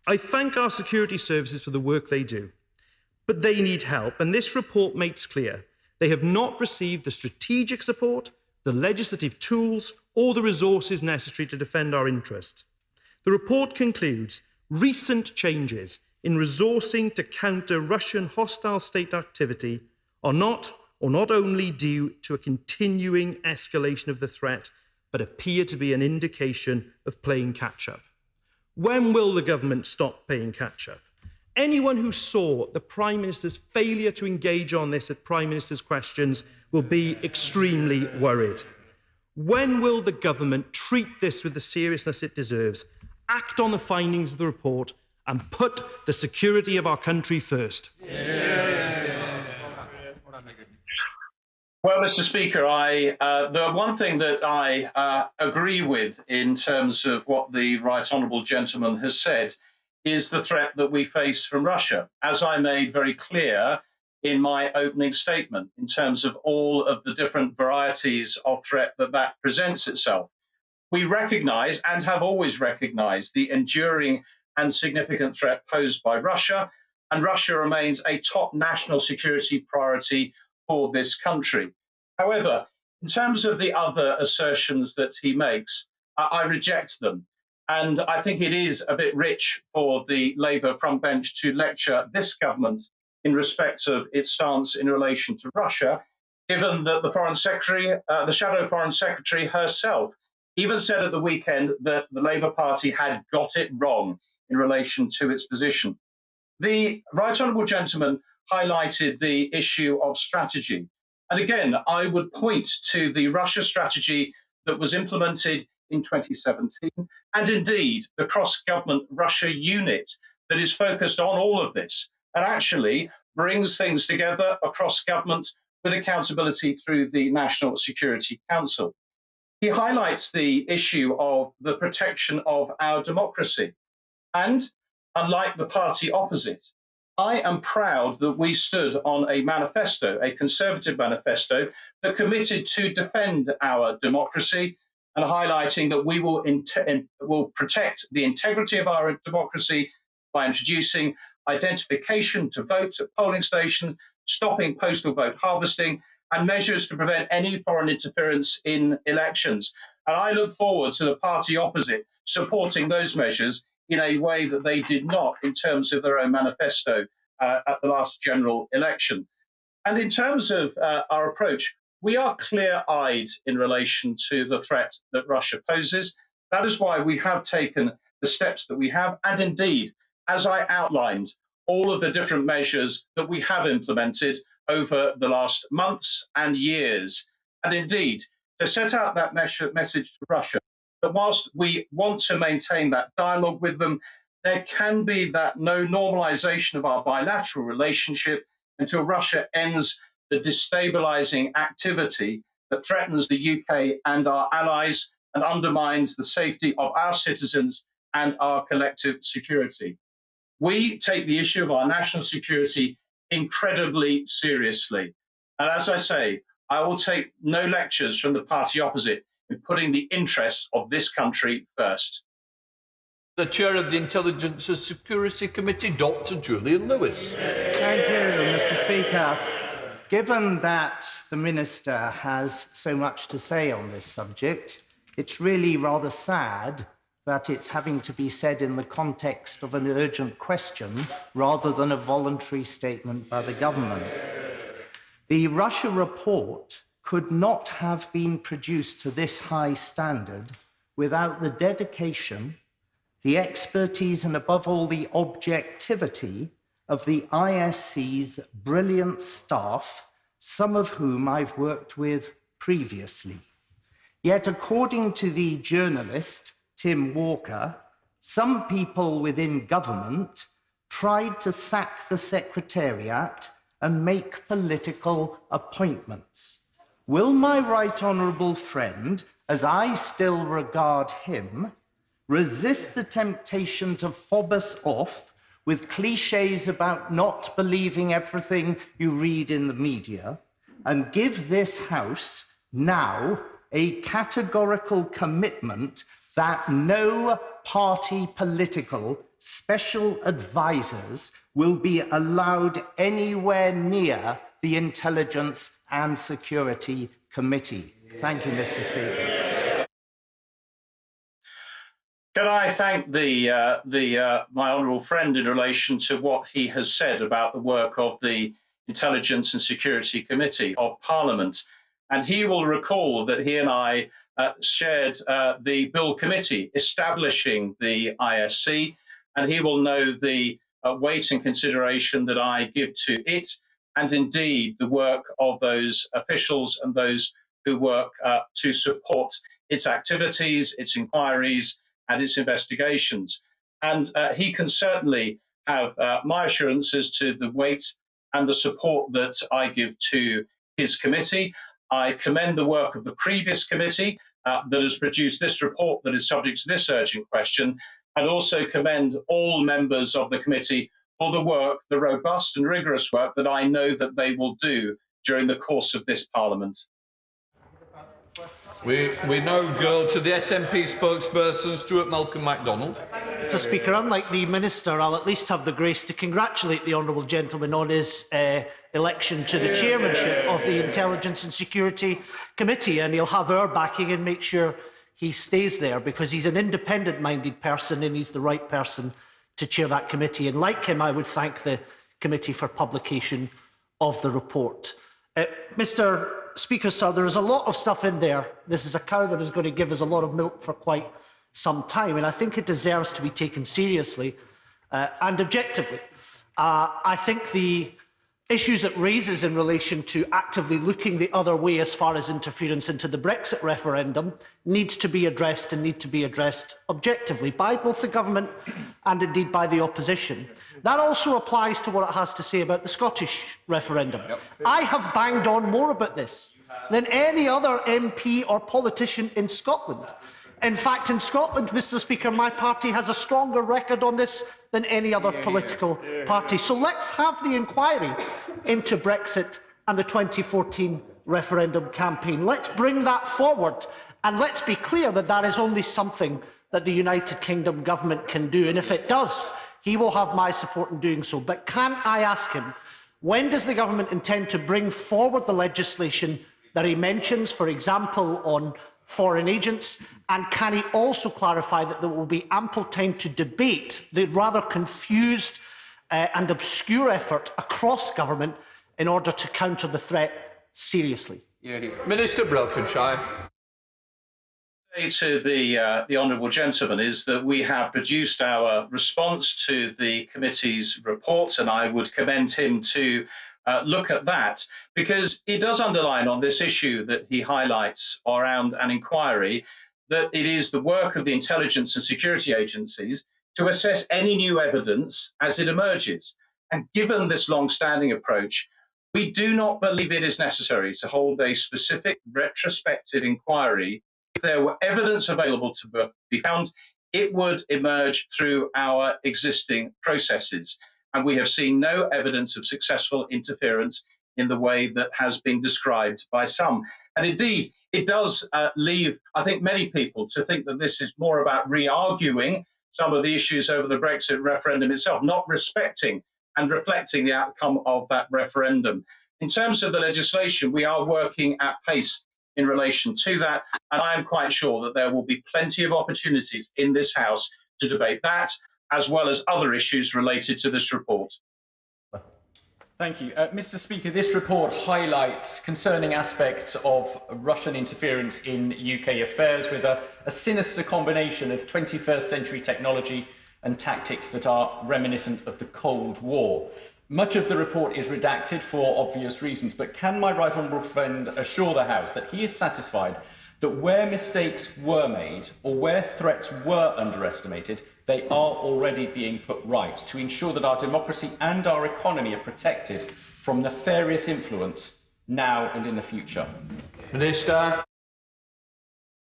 I thank our security services for the work they do, but they need help, and this report makes clear they have not received the strategic support, the legislative tools, or the resources necessary to defend our interests. The report concludes recent changes in resourcing to counter Russian hostile state activity are not only due to a continuing escalation of the threat, but appear to be an indication of playing catch-up. When will the government stop playing catch-up? Anyone who saw the Prime Minister's failure to engage on this at Prime Minister's questions will be extremely worried. When will the government treat this with the seriousness it deserves, act on the findings of the report, and put the security of our country first? Well, Mr. Speaker, the one thing that I agree with in terms of what the Right Honourable Gentleman has said is the threat that we face from Russia, as I made very clear in my opening statement, in terms of all of the different varieties of threat that presents itself. We recognise, and have always recognised, the enduring and significant threat posed by Russia, and Russia remains a top national security priority for this country. However, in terms of the other assertions that he makes, I reject them. And I think it is a bit rich for the Labour front bench to lecture this government in respect of its stance in relation to Russia, given that the Foreign Secretary, the Shadow Foreign Secretary herself, even said at the weekend that the Labour Party had got it wrong in relation to its position. The Right Honourable Gentleman highlighted the issue of strategy. And again, I would point to the Russia strategy that was implemented in 2017, and indeed the cross-government Russia unit that is focused on all of this and actually brings things together across government with accountability through the National Security Council. He highlights the issue of the protection of our democracy. And unlike the party opposite, I am proud that we stood on a manifesto, a Conservative manifesto, that committed to defend our democracy and highlighting that we will protect the integrity of our democracy by introducing identification to vote at polling stations, stopping postal vote harvesting, and measures to prevent any foreign interference in elections. And I look forward to the party opposite supporting those measures in a way that they did not in terms of their own manifesto at the last general election. And in terms of our approach, we are clear-eyed in relation to the threat that Russia poses. That is why we have taken the steps that we have. And indeed, as I outlined, all of the different measures that we have implemented over the last months and years. And indeed, to set out that message to Russia, that whilst we want to maintain that dialogue with them, there can be that no normalisation of our bilateral relationship until Russia ends the destabilising activity that threatens the UK and our allies and undermines the safety of our citizens and our collective security. We take the issue of our national security incredibly seriously. And as I say, I will take no lectures from the party opposite in putting the interests of this country first. The Chair of the Intelligence and Security Committee, Dr. Julian Lewis. Thank you, Mr. Speaker. Given that the Minister has so much to say on this subject, it's really rather sad that it's having to be said in the context of an urgent question rather than a voluntary statement by the government. The Russia report could not have been produced to this high standard without the dedication, the expertise, and above all, the objectivity of the ISC's brilliant staff some of whom I've worked with previously. Yet, according to the journalist Tim Walker, some people within government tried to sack the Secretariat and make political appointments. Will my right honourable friend, as I still regard him, resist the temptation to fob us off with cliches about not believing everything you read in the media, and give this House now a categorical commitment that no party political special advisers will be allowed anywhere near the Intelligence and Security Committee? Thank you, Mr. Speaker. Can I thank my honourable friend in relation to what he has said about the work of the Intelligence and Security Committee of Parliament? And he will recall that he and I shared the Bill Committee establishing the ISC, and he will know the weight and consideration that I give to it, and indeed the work of those officials and those who work to support its activities, its inquiries, and its investigations. And he can certainly have my assurances to the weight and the support that I give to his committee. I commend the work of the previous committee that has produced this report that is subject to this urgent question, and also commend all members of the committee for the work, the robust and rigorous work that I know that they will do during the course of this Parliament. We now go to the SNP spokesperson, Stuart Malcolm MacDonald. Mr. Speaker, unlike the Minister, I'll at least have the grace to congratulate the honourable gentleman on his election to the chairmanship of the Intelligence and Security Committee, and he'll have our backing and make sure he stays there, because he's an independent-minded person and he's the right person to chair that committee. And like him, I would thank the committee for publication of the report. Mr. Speaker, sir, there is a lot of stuff in there. This is a cow that is going to give us a lot of milk for quite some time, and I think it deserves to be taken seriously and objectively. I think the issues it raises in relation to actively looking the other way as far as interference into the Brexit referendum need to be addressed, and need to be addressed objectively by both the government and indeed by the opposition. That also applies to what it has to say about the Scottish referendum. I have banged on more about this than any other MP or politician in Scotland. In fact, in Scotland, Mr. Speaker, my party has a stronger record on this than any other political party. So let's have the inquiry into Brexit and the 2014 referendum campaign. Let's bring that forward, and let's be clear that that is only something that the United Kingdom government can do. And if it does, he will have my support in doing so. But can I ask him, when does the government intend to bring forward the legislation that he mentions, for example, on foreign agents? And can he also clarify that there will be ample time to debate the rather confused and obscure effort across government in order to counter the threat seriously? Minister Brokenshire. To the honourable gentleman is that we have produced our response to the committee's report, and I would commend him to look at that, because it does underline on this issue that he highlights around an inquiry that it is the work of the intelligence and security agencies to assess any new evidence as it emerges. And given this long-standing approach, we do not believe it is necessary to hold a specific retrospective inquiry. If there were evidence available to be found, it would emerge through our existing processes. And we have seen no evidence of successful interference in the way that has been described by some. And indeed, it does leave, I think, many people to think that this is more about re-arguing some of the issues over the Brexit referendum itself, not respecting and reflecting the outcome of that referendum. In terms of the legislation, we are working at pace in relation to that, and I am quite sure that there will be plenty of opportunities in this House to debate that, as well as other issues related to this report. Thank you. Mr. Speaker, this report highlights concerning aspects of Russian interference in UK affairs with a sinister combination of 21st century technology and tactics that are reminiscent of the Cold War. Much of the report is redacted for obvious reasons, but can my right honourable friend assure the House that he is satisfied that where mistakes were made or where threats were underestimated, they are already being put right to ensure that our democracy and our economy are protected from nefarious influence now and in the future? Minister.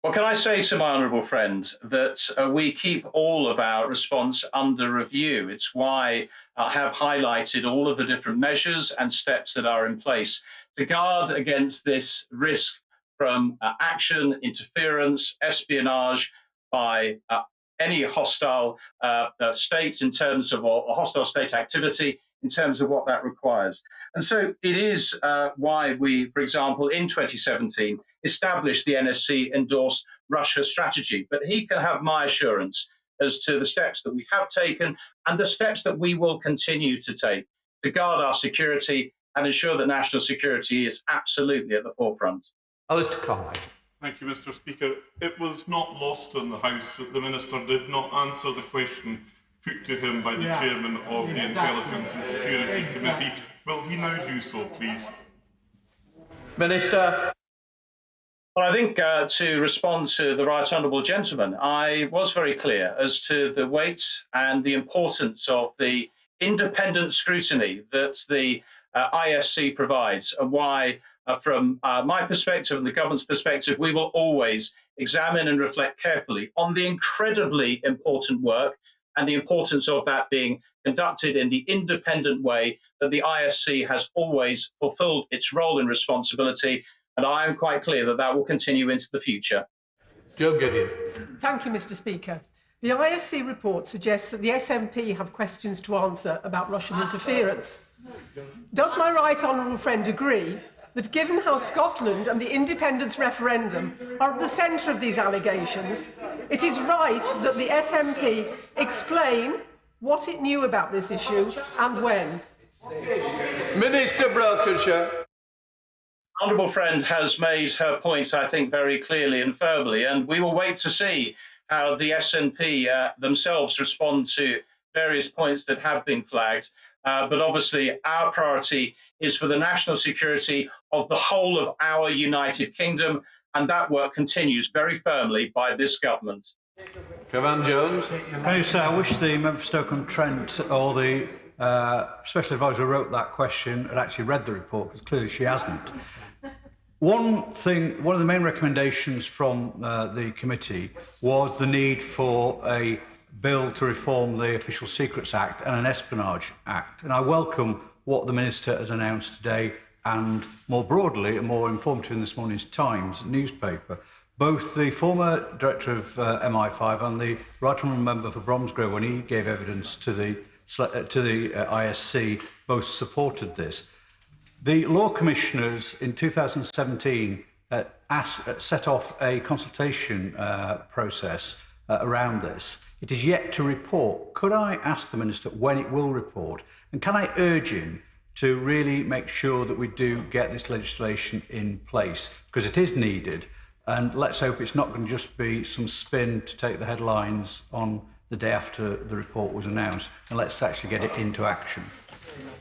Well, can I say to my honourable friend that we keep all of our response under review. It's why I have highlighted all of the different measures and steps that are in place to guard against this risk from action, interference, espionage by any hostile states in terms of, or hostile state activity in terms of what that requires. And so it is why we, for example, in 2017, established the NSC endorsed Russia strategy. But he can have my assurance as to the steps that we have taken and the steps that we will continue to take to guard our security and ensure that national security is absolutely at the forefront. Alistair Conway. Thank you, Mr. Speaker. It was not lost on the House that the Minister did not answer the question put to him by the Chairman of the Intelligence and Security Committee. Will he now do so, please? Minister. Well, I think to respond to the right honourable gentleman, I was very clear as to the weight and the importance of the independent scrutiny that the ISC provides and why, from my perspective and the government's perspective, we will always examine and reflect carefully on the incredibly important work and the importance of that being conducted in the independent way that the ISC has always fulfilled its role and responsibility. And I am quite clear that that will continue into the future. Joe Gideon. Thank you, Mr. Speaker. The ISC report suggests that the SNP have questions to answer about Russian interference. Does my right honourable friend agree that given how Scotland and the independence referendum are at the centre of these allegations, it is right that the SNP explain what it knew about this issue and when? Minister Brokenshire. Honourable friend has made her point, I think, very clearly and firmly, and we will wait to see how the SNP themselves respond to various points that have been flagged. But obviously, our priority is for the national security of the whole of our United Kingdom, and that work continues very firmly by this government. Cavan Jones. Can I say, I wish the member for Stoke-on-Trent or the special advisor who wrote that question had actually read the report, because clearly she hasn't. One of the main recommendations from the committee was the need for a bill to reform the Official Secrets Act and an Espionage Act. And I welcome what the Minister has announced today and more broadly and more informative in this morning's Times newspaper. Both the former Director of MI5 and the Right Honourable Member for Bromsgrove, when he gave evidence to the ISC, both supported this. The Law Commissioners in 2017 set off a consultation process around this. It is yet to report. Could I ask the Minister when it will report? And can I urge him to really make sure that we do get this legislation in place? Because it is needed. And let's hope it's not going to just be some spin to take the headlines on the day after the report was announced. And let's actually get it into action.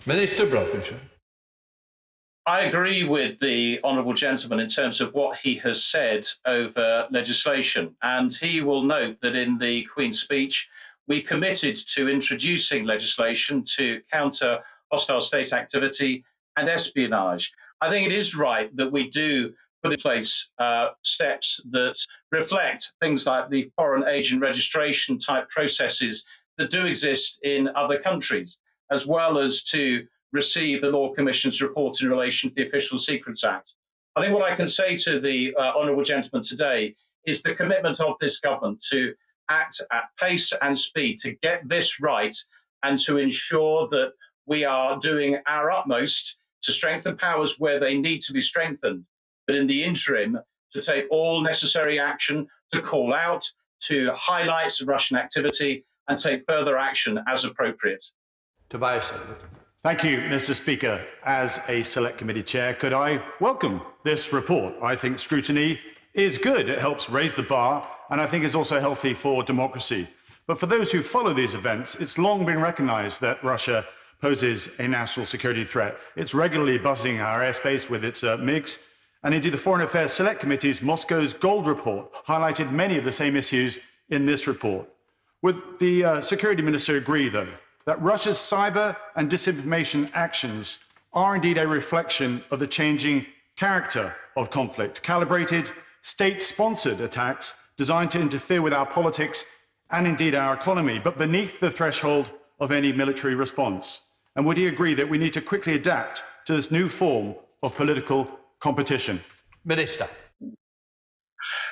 Minister Brokenshire. I agree with the honourable gentleman in terms of what he has said over legislation, and he will note that in the Queen's speech we committed to introducing legislation to counter hostile state activity and espionage. I think it is right that we do put in place steps that reflect things like the foreign agent registration type processes that do exist in other countries, as well as to receive the Law Commission's report in relation to the Official Secrets Act. I think what I can say to the honourable gentleman today is the commitment of this government to act at pace and speed to get this right and to ensure that we are doing our utmost to strengthen powers where they need to be strengthened, but in the interim to take all necessary action to call out, to highlight Russian activity and take further action as appropriate. Tobias. Thank you, Mr. Speaker. As a Select Committee Chair, could I welcome this report? I think scrutiny is good. It helps raise the bar, and I think is also healthy for democracy. But for those who follow these events, it's long been recognised that Russia poses a national security threat. It's regularly buzzing our airspace with its MiGs. And indeed, the Foreign Affairs Select Committee's Moscow's Gold Report highlighted many of the same issues in this report. Would the Security Minister agree, though, that Russia's cyber and disinformation actions are indeed a reflection of the changing character of conflict, calibrated, state-sponsored attacks designed to interfere with our politics and indeed our economy, but beneath the threshold of any military response? And would he agree that we need to quickly adapt to this new form of political competition? Minister.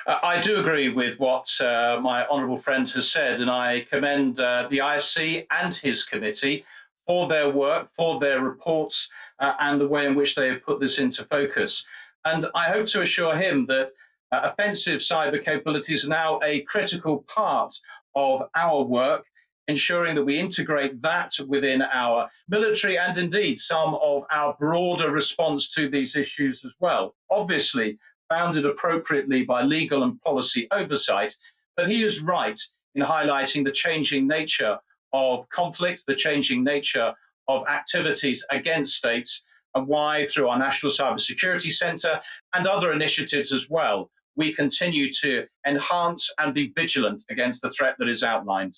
I do agree with what my honourable friend has said, and I commend the ISC and his committee for their work, for their reports, and the way in which they have put this into focus. And I hope to assure him that offensive cyber capabilities are now a critical part of our work, ensuring that we integrate that within our military and indeed some of our broader response to these issues as well. Obviously, bounded appropriately by legal and policy oversight, but he is right in highlighting the changing nature of conflict, the changing nature of activities against states, and why, through our National Cybersecurity Centre and other initiatives as well, we continue to enhance and be vigilant against the threat that is outlined.